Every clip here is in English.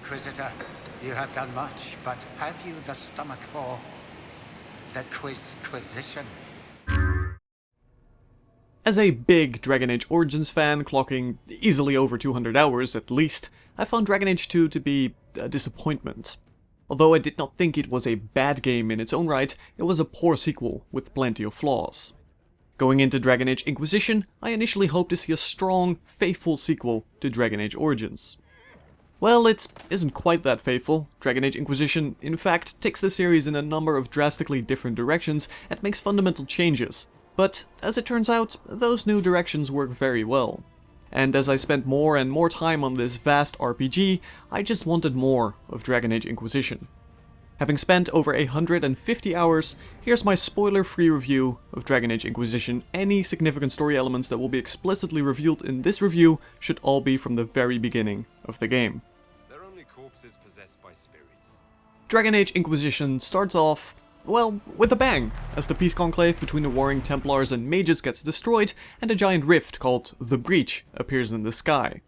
Inquisitor. You have done much, but have you the stomach for the Quizquisition? As a big Dragon Age Origins fan, clocking easily over 200 hours at least, I found Dragon Age 2 to be a disappointment. Although I did not think it was a bad game in its own right, it was a poor sequel with plenty of flaws. Going into Dragon Age Inquisition, I initially hoped to see a strong, faithful sequel to Dragon Age Origins. Well, it isn't quite that faithful. Dragon Age Inquisition, in fact, takes the series in a number of drastically different directions and makes fundamental changes. But, as it turns out, those new directions work very well. And as I spent more and more time on this vast RPG, I just wanted more of Dragon Age Inquisition. Having spent over 150 hours, here's my spoiler-free review of Dragon Age Inquisition. Any significant story elements that will be explicitly revealed in this review should all be from the very beginning of the game. They're only corpses possessed by spirits. Dragon Age Inquisition starts off, well, with a bang, as the peace conclave between the warring Templars and mages gets destroyed, and a giant rift called the Breach appears in the sky.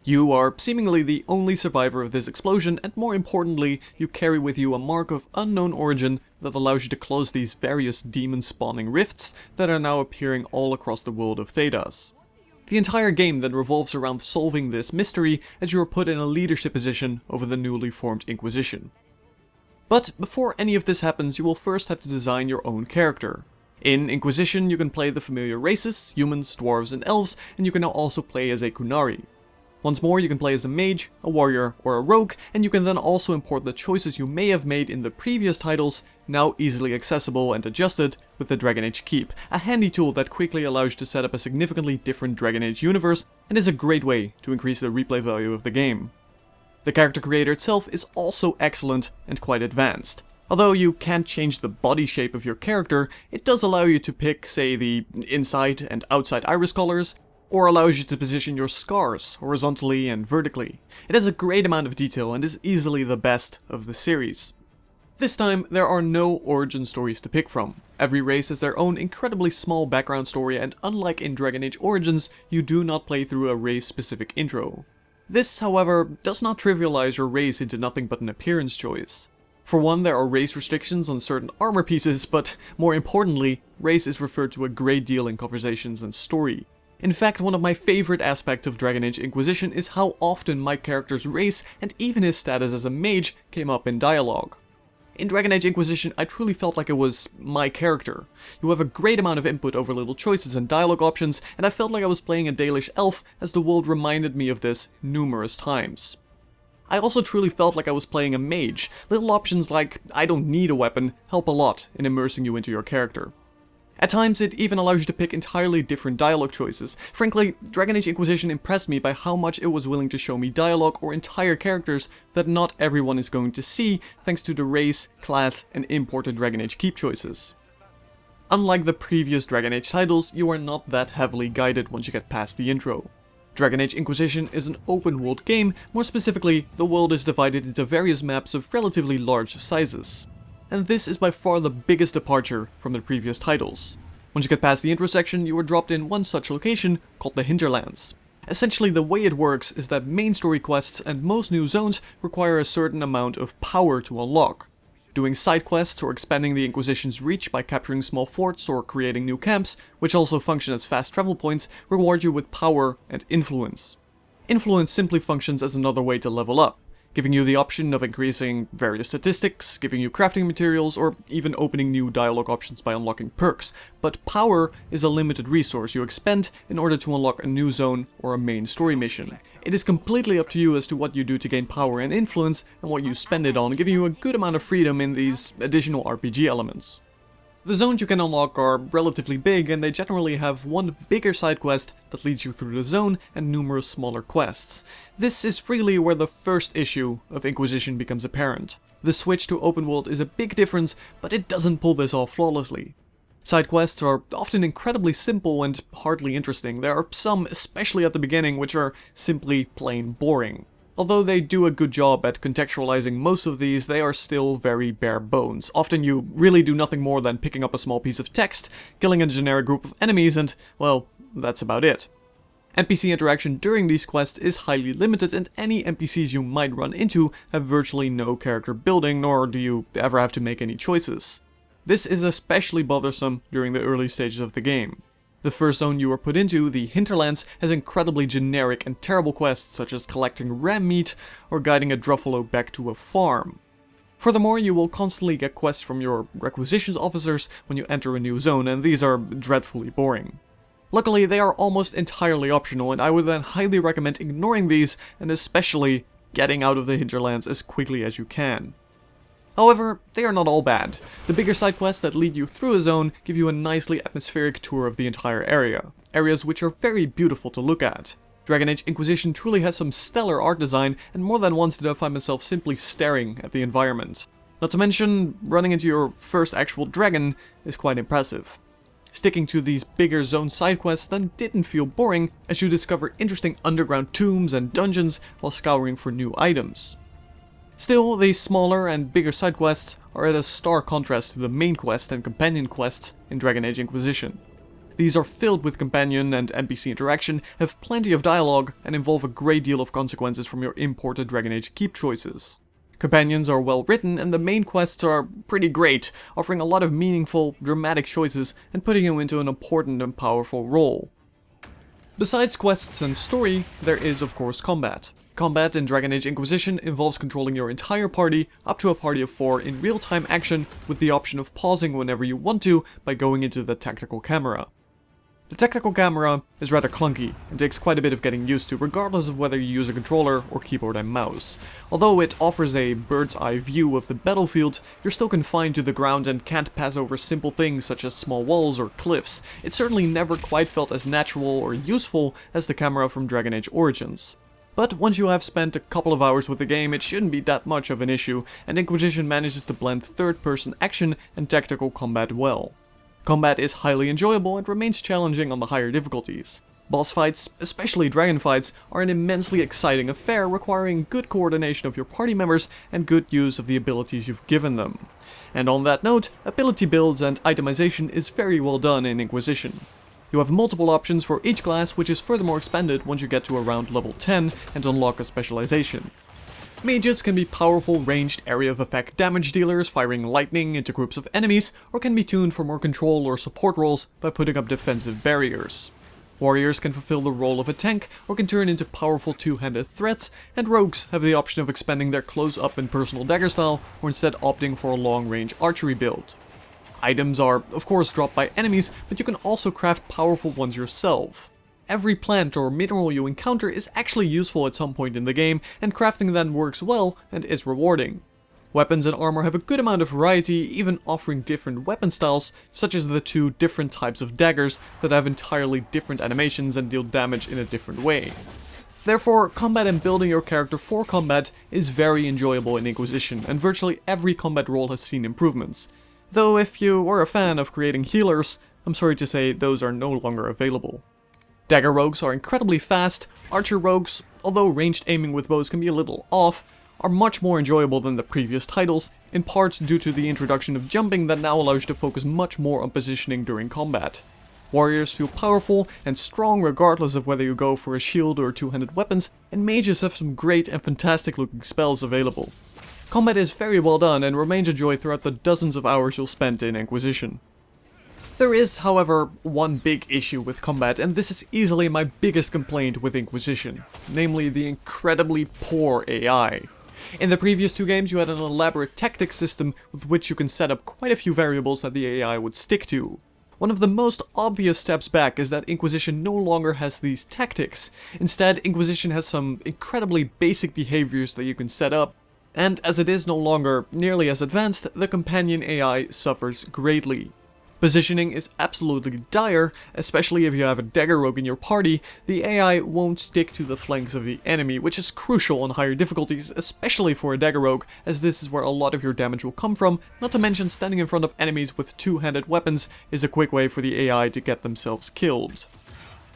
You are seemingly the only survivor of this explosion, and more importantly, you carry with you a mark of unknown origin that allows you to close these various demon-spawning rifts that are now appearing all across the world of Thedas. The entire game then revolves around solving this mystery as you are put in a leadership position over the newly formed Inquisition. But before any of this happens, you will first have to design your own character. In Inquisition, you can play the familiar races, humans, dwarves, and elves, and you can now also play as a Qunari. Once more, you can play as a mage, a warrior, or a rogue, and you can then also import the choices you may have made in the previous titles, now easily accessible and adjusted with the Dragon Age Keep, a handy tool that quickly allows you to set up a significantly different Dragon Age universe, and is a great way to increase the replay value of the game. The character creator itself is also excellent and quite advanced. Although you can't change the body shape of your character, it does allow you to pick, say, the inside and outside iris colors, or allows you to position your scars horizontally and vertically. It has a great amount of detail and is easily the best of the series. This time, there are no origin stories to pick from. Every race has their own incredibly small background story, and unlike in Dragon Age Origins, you do not play through a race-specific intro. This, however, does not trivialize your race into nothing but an appearance choice. For one, there are race restrictions on certain armor pieces, but more importantly, race is referred to a great deal in conversations and story. In fact, one of my favorite aspects of Dragon Age Inquisition is how often my character's race and even his status as a mage came up in dialogue. In Dragon Age Inquisition, I truly felt like it was my character. You have a great amount of input over little choices and dialogue options, and I felt like I was playing a Dalish elf as the world reminded me of this numerous times. I also truly felt like I was playing a mage. Little options like, I don't need a weapon, help a lot in immersing you into your character. At times, it even allows you to pick entirely different dialogue choices. Frankly, Dragon Age Inquisition impressed me by how much it was willing to show me dialogue or entire characters that not everyone is going to see, thanks to the race, class, and imported Dragon Age Keep choices. Unlike the previous Dragon Age titles, you are not that heavily guided once you get past the intro. Dragon Age Inquisition is an open world game, more specifically, the world is divided into various maps of relatively large sizes. And this is by far the biggest departure from the previous titles. Once you get past the intro section, you are dropped in one such location called the Hinterlands. Essentially, the way it works is that main story quests and most new zones require a certain amount of power to unlock. Doing side quests or expanding the Inquisition's reach by capturing small forts or creating new camps, which also function as fast travel points, reward you with power and influence. Influence simply functions as another way to level up, giving you the option of increasing various statistics, giving you crafting materials, or even opening new dialogue options by unlocking perks. But power is a limited resource you expend in order to unlock a new zone or a main story mission. It is completely up to you as to what you do to gain power and influence, and what you spend it on, giving you a good amount of freedom in these additional RPG elements. The zones you can unlock are relatively big, and they generally have one bigger side quest that leads you through the zone and numerous smaller quests. This is really where the first issue of Inquisition becomes apparent. The switch to open world is a big difference, but it doesn't pull this off flawlessly. Side quests are often incredibly simple and hardly interesting. There are some, especially at the beginning, which are simply plain boring. Although they do a good job at contextualizing most of these, they are still very bare bones. Often you really do nothing more than picking up a small piece of text, killing a generic group of enemies, and, well, that's about it. NPC interaction during these quests is highly limited, and any NPCs you might run into have virtually no character building, nor do you ever have to make any choices. This is especially bothersome during the early stages of the game. The first zone you are put into, the Hinterlands, has incredibly generic and terrible quests such as collecting ram meat or guiding a Druffalo back to a farm. Furthermore, you will constantly get quests from your requisitions officers when you enter a new zone, and these are dreadfully boring. Luckily, they are almost entirely optional, and I would then highly recommend ignoring these, and especially getting out of the Hinterlands as quickly as you can. However, they are not all bad. The bigger side quests that lead you through a zone give you a nicely atmospheric tour of the entire area, areas which are very beautiful to look at. Dragon Age Inquisition truly has some stellar art design, and more than once did I find myself simply staring at the environment. Not to mention, running into your first actual dragon is quite impressive. Sticking to these bigger zone side quests then didn't feel boring, as you discover interesting underground tombs and dungeons while scouring for new items. Still, these smaller and bigger side quests are at a stark contrast to the main quest and companion quests in Dragon Age Inquisition. These are filled with companion and NPC interaction, have plenty of dialogue, and involve a great deal of consequences from your imported Dragon Age keep choices. Companions are well written, and the main quests are pretty great, offering a lot of meaningful, dramatic choices and putting you into an important and powerful role. Besides quests and story, there is of course combat. Combat in Dragon Age Inquisition involves controlling your entire party, up to a party of 4 in real-time action, with the option of pausing whenever you want to by going into the tactical camera. The tactical camera is rather clunky and takes quite a bit of getting used to, regardless of whether you use a controller or keyboard and mouse. Although it offers a bird's eye view of the battlefield, you're still confined to the ground and can't pass over simple things such as small walls or cliffs. It certainly never quite felt as natural or useful as the camera from Dragon Age Origins. But once you have spent a couple of hours with the game, it shouldn't be that much of an issue, and Inquisition manages to blend third-person action and tactical combat well. Combat is highly enjoyable and remains challenging on the higher difficulties. Boss fights, especially dragon fights, are an immensely exciting affair requiring good coordination of your party members and good use of the abilities you've given them. And on that note, ability builds and itemization is very well done in Inquisition. You have multiple options for each class, which is furthermore expanded once you get to around level 10 and unlock a specialization. Mages can be powerful ranged area of effect damage dealers firing lightning into groups of enemies, or can be tuned for more control or support roles by putting up defensive barriers. Warriors can fulfill the role of a tank, or can turn into powerful two-handed threats, and rogues have the option of expanding their close-up and personal dagger style, or instead opting for a long-range archery build. Items are, of course, dropped by enemies, but you can also craft powerful ones yourself. Every plant or mineral you encounter is actually useful at some point in the game, and crafting then works well and is rewarding. Weapons and armor have a good amount of variety, even offering different weapon styles, such as the 2 different types of daggers that have entirely different animations and deal damage in a different way. Therefore, combat and building your character for combat is very enjoyable in Inquisition, and virtually every combat role has seen improvements. Though if you were a fan of creating healers, I'm sorry to say those are no longer available. Dagger rogues are incredibly fast. Archer rogues, although ranged aiming with bows can be a little off, are much more enjoyable than the previous titles, in part due to the introduction of jumping that now allows you to focus much more on positioning during combat. Warriors feel powerful and strong regardless of whether you go for a shield or two-handed weapons, and mages have some great and fantastic looking spells available. Combat is very well done and remains a joy throughout the dozens of hours you'll spend in Inquisition. There is, however, one big issue with combat, and this is easily my biggest complaint with Inquisition, namely the incredibly poor AI. In the previous 2 games you had an elaborate tactics system with which you can set up quite a few variables that the AI would stick to. One of the most obvious steps back is that Inquisition no longer has these tactics. Instead, Inquisition has some incredibly basic behaviors that you can set up, and as it is no longer nearly as advanced, the companion AI suffers greatly. Positioning is absolutely dire, especially if you have a dagger rogue in your party. The AI won't stick to the flanks of the enemy, which is crucial on higher difficulties, especially for a dagger rogue, as this is where a lot of your damage will come from, not to mention standing in front of enemies with two-handed weapons is a quick way for the AI to get themselves killed.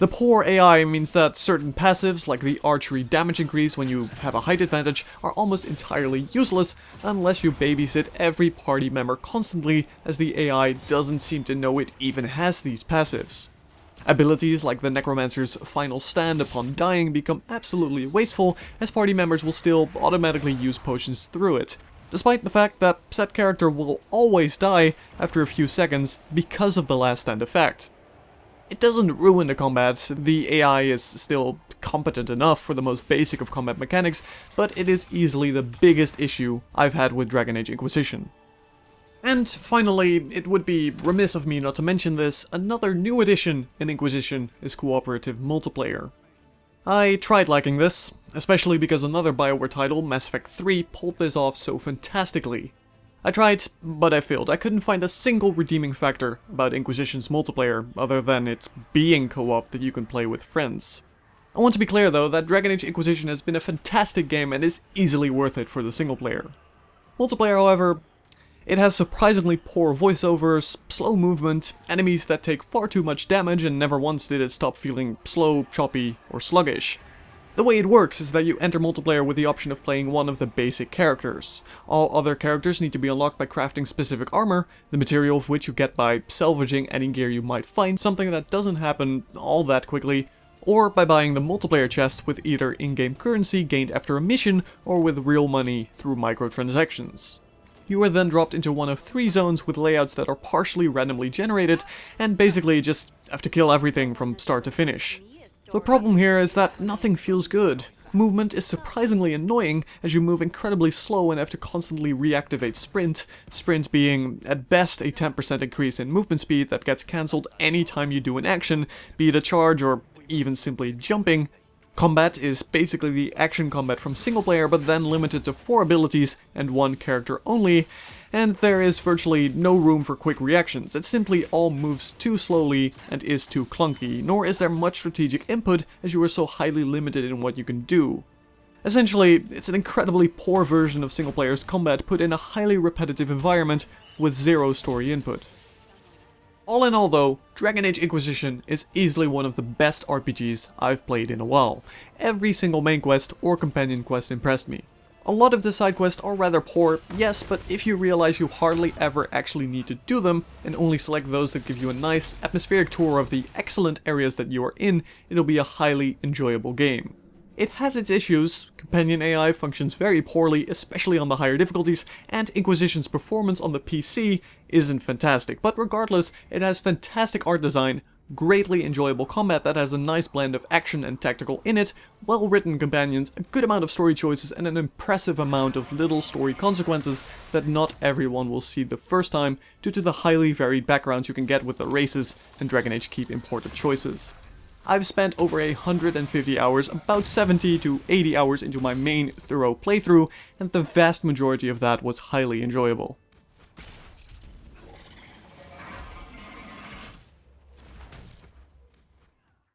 The poor AI means that certain passives, like the archery damage increase when you have a height advantage, are almost entirely useless unless you babysit every party member constantly, as the AI doesn't seem to know it even has these passives. Abilities like the Necromancer's final stand upon dying become absolutely wasteful, as party members will still automatically use potions through it, despite the fact that said character will always die after a few seconds because of the last stand effect. It doesn't ruin the combat, the AI is still competent enough for the most basic of combat mechanics, but it is easily the biggest issue I've had with Dragon Age Inquisition. And finally, it would be remiss of me not to mention this, another new addition in Inquisition is cooperative multiplayer. I tried liking this, especially because another BioWare title, Mass Effect 3, pulled this off so fantastically. I tried, but I failed. I couldn't find a single redeeming factor about Inquisition's multiplayer, other than its being co-op that you can play with friends. I want to be clear though, that Dragon Age Inquisition has been a fantastic game and is easily worth it for the single player. Multiplayer, however, it has surprisingly poor voiceovers, slow movement, enemies that take far too much damage, and never once did it stop feeling slow, choppy, or sluggish. The way it works is that you enter multiplayer with the option of playing one of the basic characters. All other characters need to be unlocked by crafting specific armor, the material of which you get by salvaging any gear you might find, something that doesn't happen all that quickly, or by buying the multiplayer chest with either in-game currency gained after a mission, or with real money through microtransactions. You are then dropped into one of 3 zones with layouts that are partially randomly generated, and basically just have to kill everything from start to finish. The problem here is that nothing feels good. Movement is surprisingly annoying, as you move incredibly slow and have to constantly reactivate sprint being at best a 10% increase in movement speed that gets cancelled anytime you do an action, be it a charge or even simply jumping. Combat is basically the action combat from single player, but then limited to 4 abilities and 1 character only, and there is virtually no room for quick reactions. It simply all moves too slowly and is too clunky, nor is there much strategic input as you are so highly limited in what you can do. Essentially, it's an incredibly poor version of single player's combat put in a highly repetitive environment with 0 story input. All in all though, Dragon Age Inquisition is easily one of the best RPGs I've played in a while. Every single main quest or companion quest impressed me. A lot of the side quests are rather poor, yes, but if you realize you hardly ever actually need to do them, and only select those that give you a nice, atmospheric tour of the excellent areas that you are in, it'll be a highly enjoyable game. It has its issues. Companion AI functions very poorly, especially on the higher difficulties, and Inquisition's performance on the PC isn't fantastic, but regardless, it has fantastic art design, greatly enjoyable combat that has a nice blend of action and tactical in it, well-written companions, a good amount of story choices, and an impressive amount of little story consequences that not everyone will see the first time due to the highly varied backgrounds you can get with the races and Dragon Age Keep imported choices. I've spent over 150 hours, about 70 to 80 hours into my main thorough playthrough, and the vast majority of that was highly enjoyable.